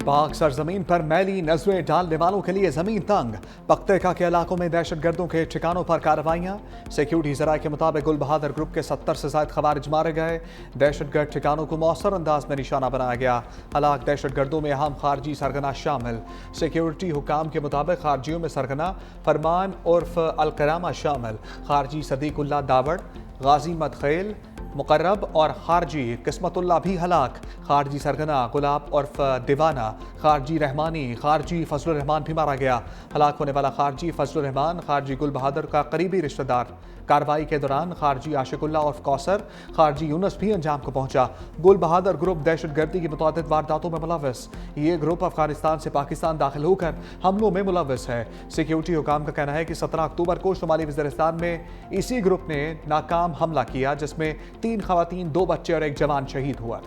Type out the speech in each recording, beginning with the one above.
पाक सरजमीन पर मैली नजरें डालने वालों के लिए जमीन तंग। पख्तूनख्वा के इलाकों में दहशतगर्दों के ठिकानों पर कार्रवाइयां। सिक्योरिटी जराये के मुताबिक गुल बहादुर ग्रुप के 70 से ज्यादा खवारिज मारे गए। दहशतगर्द ठिकानों को मौसर अंदाज में निशाना बनाया गया। हलाक दहशतगर्दों में अहम खारजी सरगना शामिल। सिक्योरिटी हुकाम के मुताबिक खारजियों में सरगना फरमान उर्फ अलकरामा शामिल, खारजी सदीकुल्ला दावड़, गाजी मदखेल मुकर्रब और खारजी किस्मतुल्ला भी हलाक। खारजी सरगना गुलाब उर्फ दीवाना, खारजी रहमानी, खारजी फजलुर रहमान भी मारा गया। हलाक होने वाला खारजी फजलुर रहमान खारजी गुल बहादुर का करीबी रिश्तेदार। कार्रवाई के दौरान खारजी आशिकुल्ला उर्फ कौसर, खारजी यूनुस भी अंजाम को पहुंचा। गुल बहादुर ग्रुप दहशतगर्दी की मुतअद्दिद वारदातों में मुलव्वस। ये ग्रुप अफगानिस्तान से पाकिस्तान दाखिल होकर हमलों में मुलव्वस है। सिक्योरिटी हुकाम का कहना है कि 17 अक्टूबर को शुमाली वज़ीरिस्तान में इसी ग्रुप ने नाकाम हमला किया, जिसमें 3 खवातीन, 2 बच्चे और 1 जवान शहीद हुआ।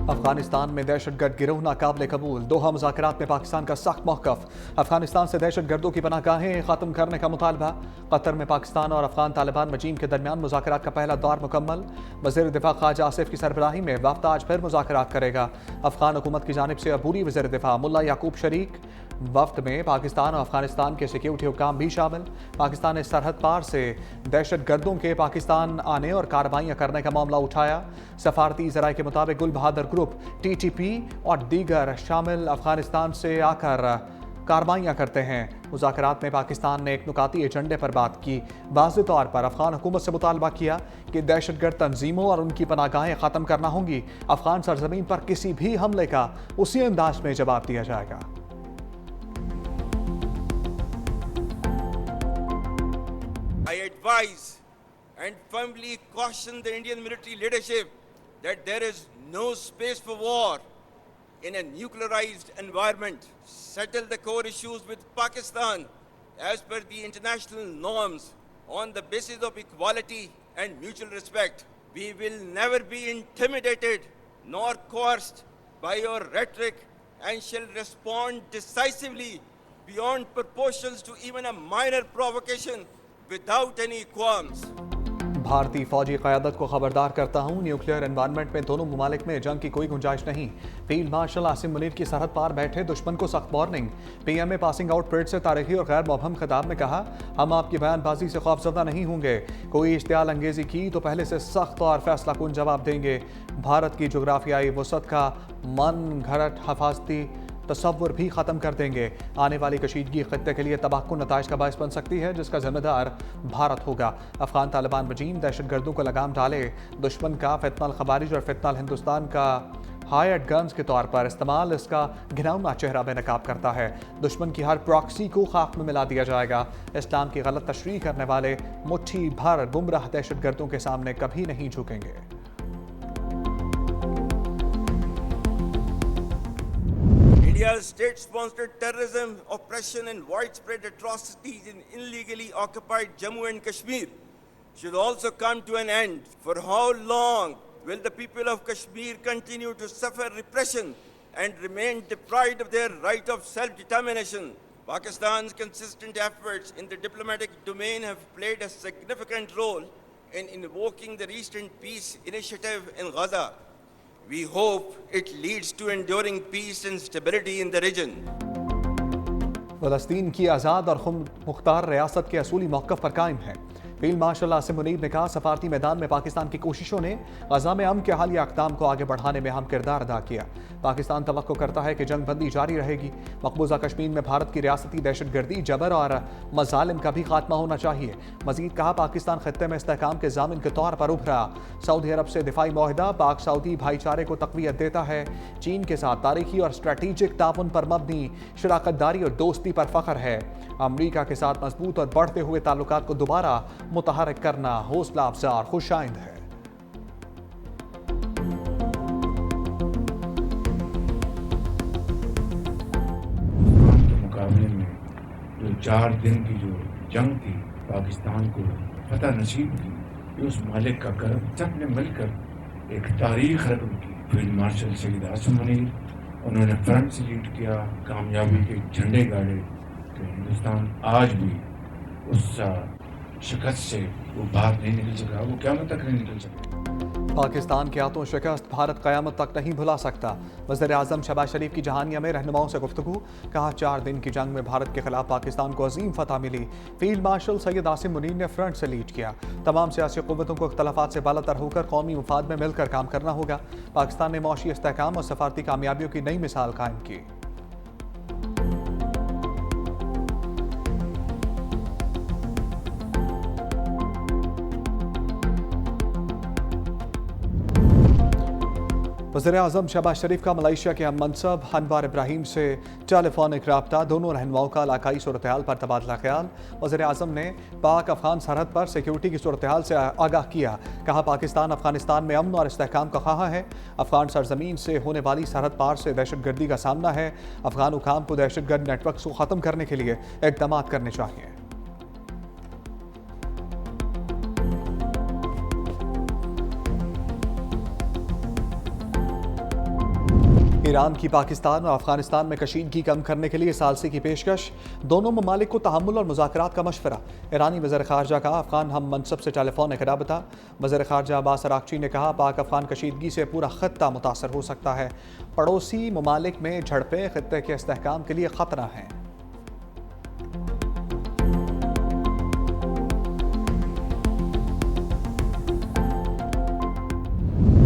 अफगानिस्तान में दहशतगर्द गिरोह नाकाबिल कबूल। दोहा मुज़ाकरात में पाकिस्तान का सख्त मौक़िफ़। अफगानिस्तान से दहशतगर्दों की पनाहगाहें ख़त्म करने का मुतालबा। कतर में पाकिस्तान और अफगान तालिबान रजीम के दरमियान मुज़ाकरात का पहला दौर मुकम्मल। वज़ीर दिफ़ा ख्वाजा आसिफ की सरबराही में वफ़द आज फिर मुज़ाकरात करेगा। अफगान हुकूमत की जानिब से अबूरी वज़ीर दिफ़ा मुल्ला याकूब शरीक। वफ़द में पाकिस्तान और अफगानिस्तान के सिक्योरिटी हुकाम भी शामिल। पाकिस्तान ने सरहद पार से दहशतगर्दों के पाकिस्तान आने और कार्रवाइयाँ करने का मामला उठाया। सफारती ज़राए के मुताबिक गुल बहादुर ग्रुप, TTP और दीगर शामिल अफगानिस्तान से आकर कार्रवाइयाँ करते हैं। मुज़ाकरात में पाकिस्तान ने एक नुकाती एजेंडे पर बात की। वाज़ेह तौर पर अफगान हुकूमत से मुतालबा किया कि दहशतगर्द तंजीमों और उनकी पनाहगाहें ख़त्म करना होंगी। अफगान सरजमीन पर किसी भी हमले का उसी अंदाज में जवाब दिया जाएगा। I advise and firmly caution the Indian military leadership that there is no space for war in a nuclearized environment. Settle the core issues with Pakistan as per the international norms on the basis of equality and mutual respect. We will never be intimidated nor coerced by your rhetoric and shall respond decisively beyond proportions to even a minor provocation without any qualms. भारतीय फौजी क़यादत को खबरदार करता हूँ, nuclear environment में दोनों ममालिक में जंग की कोई गुंजाइश नहीं। फील्ड मार्शल आसिम मुनीर की सरहद पार बैठे दुश्मन को सख्त warning. PM passing out parade से तारीखी और गैर मुबहम खिताब में कहा, हम आपकी बयानबाजी से खौफजदा नहीं होंगे। कोई इश्तियाल अंगेज़ी की तो पहले से सख्त और फैसला कुन जवाब देंगे। भारत की जोग्राफियाई वसअत का मन घड़त हफाजती तसव्वुर भी ख़त्म कर देंगे। आने वाली कशीदगी खत्ते के लिए तबाहकुन नताइज का बायस बन सकती है, जिसका जिम्मेदार भारत होगा। अफगान तालिबान रजीम दहशतगर्दों को लगाम डाले। दुश्मन का फितनल खवारिज और फितनल हिंदुस्तान का हायर्ड गन्स के तौर पर इस्तेमाल इसका घिनौना चेहरा बेनकाब करता है। दुश्मन की हर प्रॉक्सी को खाक में मिला दिया जाएगा। इस्लाम की गलत तशरीह करने वाले मुट्ठी भर गुमराह दहशतगर्दों के सामने कभी नहीं झुकेंगे। India's state-sponsored terrorism, oppression and widespread atrocities in illegally occupied Jammu and Kashmir should also come to an end. For how long will the people of Kashmir continue to suffer repression and remain deprived of their right of self-determination? Pakistan's consistent efforts in the diplomatic domain have played a significant role in invoking the recent peace initiative in Gaza. We hope it leads to enduring peace and stability in the region. फ़लस्तीन की आज़ाद और खुद मुख्तार रियासत के असूली मौक़िफ़ पर कायम है। Field marshal Asim Munir ने कहा, सफारती मैदान में पाकिस्तान की कोशिशों ने गज़ा में अमन के हालिया अक़दाम को आगे बढ़ाने में अहम किरदार अदा किया। पाकिस्तान तवक्को करता है कि जंग बंदी जारी रहेगी। मकबूजा कश्मीर में भारत की रियासती दहशतगर्दी, जबर और मज़ालिम का भी खात्मा होना चाहिए। मज़ीद कहा, पाकिस्तान खत्ते में इस्तेहकाम के ज़ामिन के तौर पर उभरा। सऊदी अरब से दिफाई मुआहिदा पाक सऊदी भाईचारे को तक़वियत देता है। चीन के साथ तारीखी और स्ट्रेटेजिक ताउन पर मबनी शराकतदारी और दोस्ती पर फ़ख्र है। अमरीका के साथ मजबूत और बढ़ते हुए ताल्लुकात को दोबारा मुतहर्रिक करना हौसला अफजा और खुशाइंद है। मुकाबले में जो 4 दिन की जो जंग थी, पाकिस्तान को फतह नसीब की, ये उस मालिक का करम। सबने मिलकर एक तारीख रकम की। फील्ड मार्शल सईद आसिम मुनीर, उन्होंने फ्रंट से लीड किया, कामयाबी के झंडे गाड़े। तो हिंदुस्तान आज भी उस शिकस्त से वो बाहर नहीं निकल सका, वो क़यामत तक नहीं निकल सका। पाकिस्तान की आतों शिकस्त भारत क़यामत तक नहीं भुला सकता। वज़ीर आज़म शहबाज शरीफ की जहानिया में रहनुमाओं से गुफ्तगू। कहा 4 दिन की जंग में भारत के खिलाफ पाकिस्तान को अजीम फतह मिली। फील्ड मार्शल सैयद आसिम मुनीर ने फ्रंट से लीड किया। तमाम सियासी क़ुव्वतों को इख्तलाफात से बालातर होकर कौमी मफाद में मिलकर काम करना होगा। पाकिस्तान ने मौशी इस्तेहकाम और सफारती कामयाबियों की नई मिसाल कायम की। वज़ीर आज़म शहबाज शरीफ का मलेशिया के हम मनसब अनवार इब्राहिम से टेलीफोनिक रब्ता। दोनों रहनुमाओं का इलाकाई सूरत हाल पर तबादला ख्याल। वज़ीर आज़म ने पाक अफ़गान सरहद पर सिक्योरिटी की सूरत हाल से आगाह किया। कहा पाकिस्तान अफ़गानिस्तान में अमन और इस्तेहकाम का ख्वाह है। अफ़गान सरजमीन से होने वाली सरहद पार से दहशतगर्दी का सामना है। अफ़गान हुकाम को दहशतगर्द नेटवर्क को ख़त्म करने के लिए इक़दाम करने चाहिए। ईरान की पाकिस्तान और अफगानिस्तान में कशीदगी कम करने के लिए सालसी की पेशकश। दोनों ममालिक को तहम्मुल और मुज़ाकरात का मशवरा। ईरानी वज़ीर ख़ारजा का अफ़गान हम मनसब से टेलीफोनिक राबता। वज़ीर ख़ारजा अब्बास अराग़ची ने कहा पाक अफ़गान कशीदगी से पूरा ख़त्ता मुतासर हो सकता है। पड़ोसी ममालिक में झड़पें ख़त्ते के इस्तेहकाम के लिए ख़तरा हैं।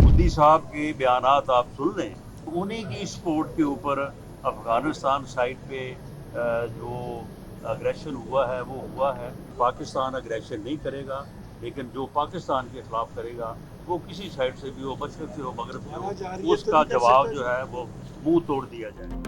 मोदी साहब के बयानात आप सुन लें, उन्हीं की सपोर्ट के ऊपर अफ़गानिस्तान साइड पे जो अग्रेशन हुआ है वो हुआ है। पाकिस्तान अग्रेशन नहीं करेगा, लेकिन जो पाकिस्तान के ख़िलाफ़ करेगा वो किसी साइड से भी हो, मशरक़ से हो, मगरब से हो, उसका जवाब जो है वो मुंह तोड़ दिया जाए।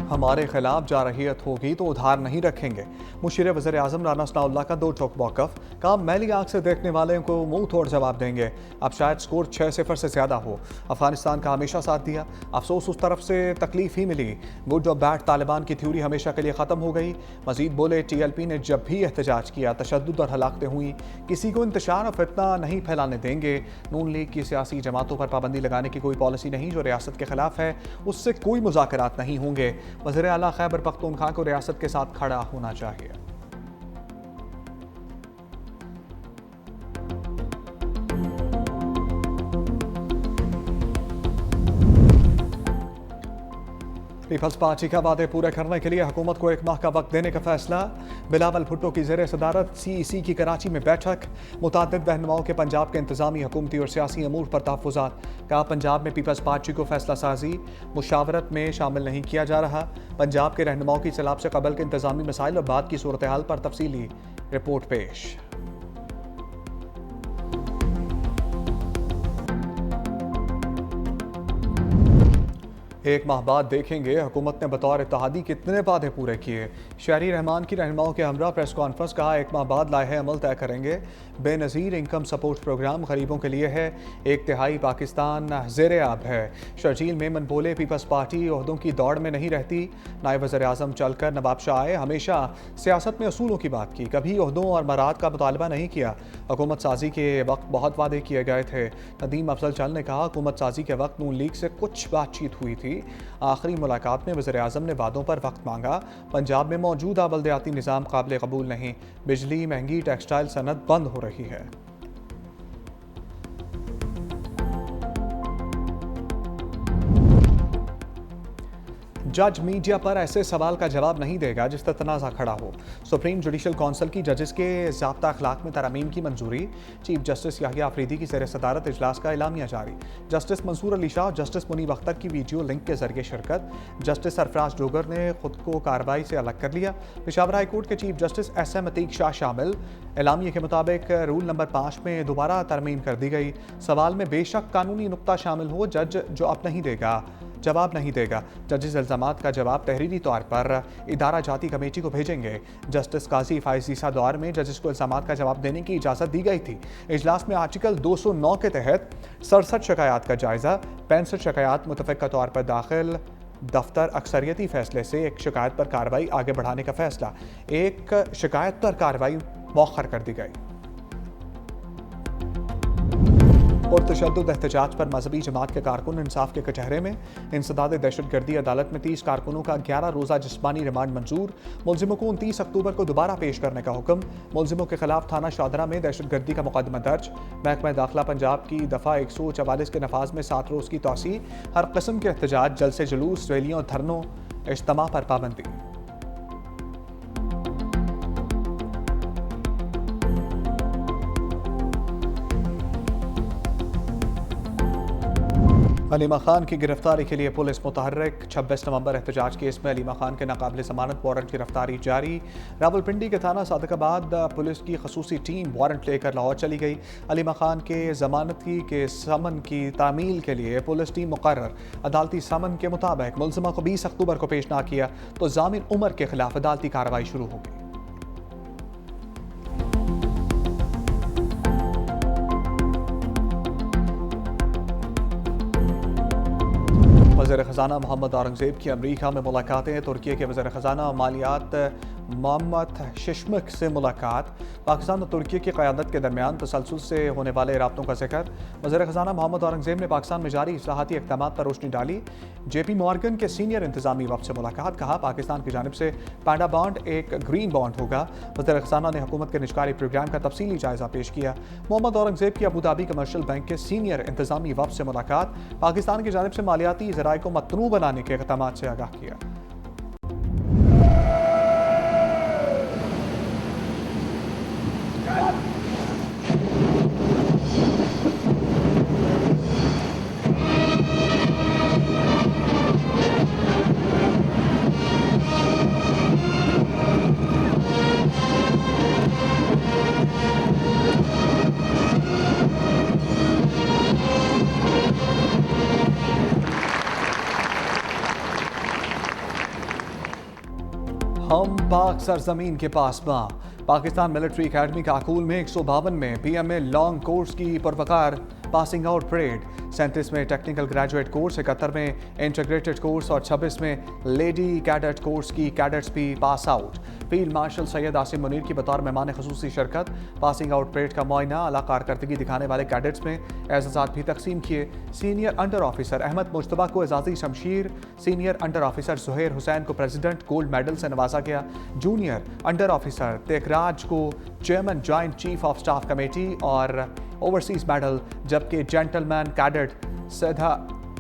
हमारे खिलाफ जारहियत होगी तो उधार नहीं रखेंगे। मुशीर वज़ीर आज़म राना सनाउल्लाह का 2 टोक मौक़िफ़। काम मैली आँख से देखने वाले को मुंह तोड़ जवाब देंगे। अब शायद स्कोर 6-0 से ज़्यादा हो। अफ़गानिस्तान का हमेशा साथ दिया, अफसोस उस तरफ से तकलीफ ही मिली। गुड और बैड तालिबान की थ्योरी हमेशा के लिए ख़त्म हो गई। मज़ीद बोले TLP ने जब भी एहतजाज किया तशद्दुद और हलाकतें हुई। किसी को इंतशार और फितना नहीं फैलाने देंगे। नून लीग की सियासी जमातों पर पाबंदी लगाने की कोई पॉलिसी नहीं जो रियासत के खिलाफ है, उससे कोई मुज़ाकरात नहीं होंगे। वज़ीर आला खैबर पख्तूनख्वा को रियासत के साथ खड़ा होना चाहिए। पीपल्स पार्टी का वादे पूरे करने के लिए हुकूमत को 1 माह का वक्त देने का फैसला। बिलावल भुट्टो की ज़ेर सदारत CEC की कराची में बैठक। मुताद्दिद रहनुमाओं के पंजाब के इंतजामी, हुकूमती और सियासी अमूर पर तहफ़्फ़ुज़ात। कहा पंजाब में पीपल्स पार्टी को फैसला साजी मुशावरत में शामिल नहीं किया जा रहा। पंजाब के रहनुमाओं की सैलाब से कबल के इंतजामी मसाइल और बाद की सूरत हाल पर तफसीली रिपोर्ट पेश। एक माह बाद देखेंगे हुकूमत ने बतौर इत्तेहादी कितने वादे पूरे किए। शहरी रहमान की रहनुमाओं के हमरा प्रेस कॉन्फ्रेंस। कहा 1 माह बाद लाहे अमल तय करेंगे। बेनज़ीर इनकम सपोर्ट प्रोग्राम गरीबों के लिए है। 1/3 पाकिस्तान ज़ेरे आब है। शर्जील मेमन बोले पीपल्स पार्टी ओहदों की दौड़ में नहीं रहती। नायब वज़ीर आज़म चलकर नवाब शाह आए, हमेशा सियासत में असूलों की बात की, कभी ओहदों और मराद का मुतालबा नहीं किया। हुकूमत साजी के वक्त बहुत वादे किए गए थे। नदीम अफजल चल ने कहा हुकूमत साजी के वक्त नून लीग से कुछ बातचीत हुई थी। आखिरी मुलाकात में वज़ीर आज़म ने वादों पर वक्त मांगा। पंजाब में मौजूदा बल्दियाती निज़ाम काबिल कबूल नहीं। बिजली महंगी, टेक्सटाइल सनत बंद हो रही है। जज मीडिया पर ऐसे सवाल का जवाब नहीं देगा जिस पर तनाज़ा खड़ा हो। सुप्रीम जुडिशल काउंसिल की जजेस के ज़ाब्ता अखलाक में तरमीम की मंजूरी। चीफ जस्टिस याहिया आफरीदी की ज़ेर सदारत इजलास का एलामिया जारी। जस्टिस मंसूर अली शाह और जस्टिस मुनीब अख्तर की वीडियो लिंक के जरिए शिरकत। जस्टिस सरफराज डोगर ने खुद को कार्रवाई से अलग कर लिया। पेशावर हाई कोर्ट के chief justice SM Atiq Shah शामिल। एलामिया के मुताबिक रूल नंबर 5 में दोबारा तरमीम कर दी गई। सवाल में बेशक कानूनी नुक्ता शामिल हो, जज जवाब नहीं देगा। जजेस इल्ज़ामात का जवाब तहरीरी तौर पर इदारा जाती कमेटी को भेजेंगे। जस्टिस काजी फाइज ईसा दौर में जजेस को इल्ज़ामात का जवाब देने की इजाज़त दी गई थी। इजलास में आर्टिकल 209 के तहत 67 शिकायत का जायज़ा। 65 शिकायत मुतफ़िक़ा तौर पर दाखिल। दफ्तर अक्सरियती फैसले से एक शिकायत पर कार्रवाई आगे बढ़ाने का फैसला। एक शिकायत पर कार्रवाई मौखर कर दी गई। पुरतशद्दुद एहतजाज पर मजहबी जमात के कारकुन इंसाफ के कचहरे में। इंसदाद दहशतगर्दी अदालत में 30 कारकुनों का 11 रोज़ा जिस्मानी रिमांड मंजूर। मुलजिमों को 29 अक्टूबर को दोबारा पेश करने का हुक्म। मुलजिमों के खिलाफ थाना शादरा में दहशतगर्दी का मुकदमा दर्ज। महकमा दाखिला पंजाब की दफ़ा 144 के नफाज में 7 रोज़ की तोसी। हर किस्म के एहतजाज, जलसे जुलूस, रैलियों, धरनों, इज्तिमा पर पाबंदी। अलीमा खान की गिरफ्तारी के लिए पुलिस मुतहर्रिक। 26 नवंबर एहतजाज केस में अलीमा खान के नाकाबिल ज़मानत वारंट गिरफ्तारी जारी। रावलपिंडी के थाना सादिकाबाद पुलिस की खसूसी टीम वारंट लेकर लाहौर चली गई। अलीमा खान के ज़मानती के समन की तामील के लिए पुलिस टीम मुकर्रर। अदालती समन के मुताबिक मुलजिमा को 20 अक्टूबर को पेश ना किया तो जामिन उमर के खिलाफ अदालती कार्रवाई शुरू होगी। वज़ीर ख़ज़ाना मोहम्मद औरंगज़ेब की अमरीका में मुलाकातें। तुर्की के वज़ीर ख़ज़ाना मालियात मोहम्मद शिशमख से मुलाकात। पाकिस्तान और तुर्की की क़यादत के दरमियान तसलसल से होने वाले राब्तों का जिक्र। वज़ीर ख़ज़ाना मोहम्मद औरंगज़ेब ने पाकिस्तान में जारी इस्लाहाती इक़दामात पर रोशनी डाली। JP मॉर्गन के सीनियर इंतज़ामी वफ़द से मुलाकात। कहा पाकिस्तान की जानिब से पैंडा बॉन्ड एक ग्रीन बॉन्ड होगा। वज़ीर ख़ज़ाना ने हुकूमत के निजकारी प्रोग्राम का तफसीली जायज़ा पेश किया। मोहम्मद औरंगज़ेब की अबू धाबी कमर्शियल बैंक के सीनियर इंतज़ामी वफ़द से मुलाकात। पाकिस्तान की जानिब से मालियाती ज़राए को मतनू बनाने के इक़दामात से आगाह किया। हम पाक सरजमीन के पास पाकिस्तान मिलिट्री एकेडमी काकूल में 152 में BMA लॉन्ग कोर्स की पुरवकार पासिंग आउट परेड। 37 में टेक्निकल ग्रेजुएट कोर्स, 71 में इंटीग्रेटेड कोर्स और 26 में लेडी कैडेट कोर्स की कैडेट्स भी pass out. Field marshal Syed Asim Munir की बतौर मेहमान खुसूसी शिरकत। पासिंग आउट परेड का मुआयना, आला कारकर्दगी दिखाने वाले कैडेट्स में एजाज़ात भी तकसीम किए। Senior under officer Ahmad Mujtaba को एजाज़ी शमशीर, senior under officer Zuhair Hussain को प्रेसिडेंट गोल्ड मेडल से नवाजा गया। जूनियर अंडर ऑफिसर तेकराज को chairman joint chief of staff committee और ओवरसीज मेडल, जबकि जेंटलमैन कैडेट सैदा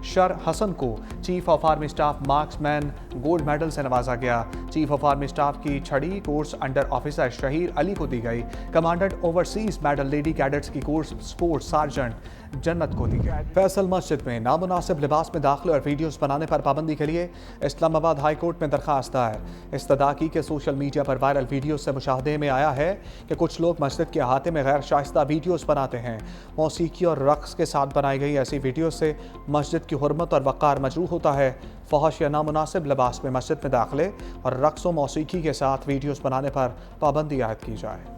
शर हसन को chief of army staff marksman gold medal से नवाजा गया। चीफ ऑफ आर्मी स्टाफ की छड़ी course under officer Shaheer Ali को दी गई। Commandant overseas medal lady cadets की कोर्स स्पोर्ट्स सार्जेंट जन्नत को दी गई। फैसल मस्जिद में नामुनासिब लिबास में दाखिले और वीडियोस बनाने पर पाबंदी के लिए इस्लामाबाद हाई कोर्ट में दरखास्त दायर। इस्तदा की के सोशल मीडिया पर वायरल वीडियो से मुशाहदे में आया है कि कुछ लोग मस्जिद के अहाते में गैर शाइस्ता वीडियोस बनाते हैं। मौसीकी और रक्स के साथ बनाई गई ऐसी वीडियो से मस्जिद की हुर्मत और वक़ार मजरूह होता है। फहश या नामुनासिब लिबास में मस्जिद में दाखिले और रक्स व मौसीकी के साथ वीडियोस बनाने पर पाबंदी आयद की जाए।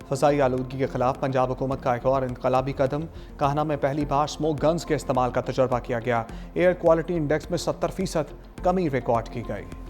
फ़ज़ाई आलूदगी के खिलाफ पंजाब हुकूमत का एक और इनकलाबी कदम। कान्हा में पहली बार स्मोक गन्स के इस्तेमाल का तजर्बा किया गया। एयर क्वालिटी इंडेक्स में 70% कमी रिकॉर्ड की गई।